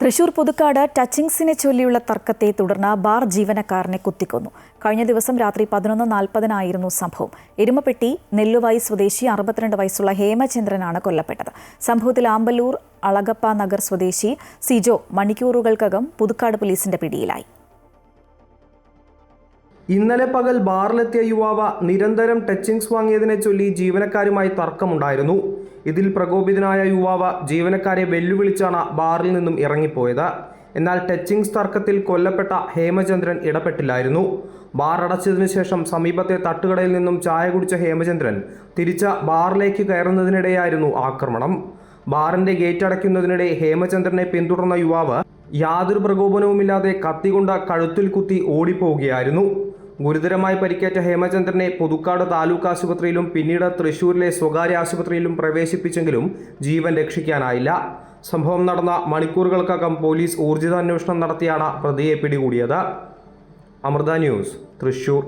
തൃശൂർ പുതുക്കാട് ടച്ചിങ്സിനെ ചൊല്ലിയുള്ള തർക്കത്തെ തുടർന്ന് ബാർ ജീവനക്കാരനെ കുത്തിക്കൊന്നു. കഴിഞ്ഞ ദിവസം രാത്രി 11:40 സംഭവം. എരുമപ്പെട്ടി നെല്ലുവായി സ്വദേശി 62 വയസ്സുള്ള ഹേമചന്ദ്രനാണ് കൊല്ലപ്പെട്ടത്. സംഭവത്തിൽ ആമ്പല്ലൂർ അളഗപ്പ നഗർ സ്വദേശി സിജോ മണിക്കൂറുകൾക്കകം പുതുക്കാട് പോലീസിന്റെ പിടിയിലായി. ഇന്നലെ പകൽ ബാറിലെത്തിയ യുവാവ് നിരന്തരം ടച്ചിങ്സ് വാങ്ങിയതിനെ ചൊല്ലി ജീവനക്കാരുമായി തർക്കമുണ്ടായിരുന്നു. ഇതിൽ പ്രകോപിതനായ യുവാവ് ജീവനക്കാരെ വെല്ലുവിളിച്ചാണ് ബാറിൽ നിന്നും ഇറങ്ങിപ്പോയത്. എന്നാൽ ടച്ചിങ്സ് തർക്കത്തിൽ കൊല്ലപ്പെട്ട ഹേമചന്ദ്രൻ ഇടപെട്ടില്ലായിരുന്നു. ബാർ അടച്ചതിനു ശേഷം സമീപത്തെ തട്ടുകടയിൽ നിന്നും ചായ കുടിച്ച ഹേമചന്ദ്രൻ തിരിച്ച ബാറിലേക്ക് കയറുന്നതിനിടെയായിരുന്നു ആക്രമണം. ബാറിന്റെ ഗേറ്റ് അടയ്ക്കുന്നതിനിടെ ഹേമചന്ദ്രനെ പിന്തുടർന്ന യുവാവ് യാതൊരു പ്രകോപനവുമില്ലാതെ കത്തികൊണ്ട് കഴുത്തിൽ കുത്തി ഓടിപ്പോവുകയായിരുന്നു. ഗുരുതരമായി പരിക്കേറ്റ ഹേമചന്ദ്രനെ പുതുക്കാട് താലൂക്ക് ആശുപത്രിയിലും പിന്നീട് തൃശൂരിലെ സ്വകാര്യ ആശുപത്രിയിലും പ്രവേശിപ്പിച്ചെങ്കിലും ജീവൻ രക്ഷിക്കാനായില്ല. സംഭവം നടന്ന മണിക്കൂറുകൾക്കകം പോലീസ് ഊർജിതാന്വേഷണം നടത്തിയാണ് പ്രതിയെ പിടികൂടിയത്. അമൃത ന്യൂസ്, തൃശൂർ.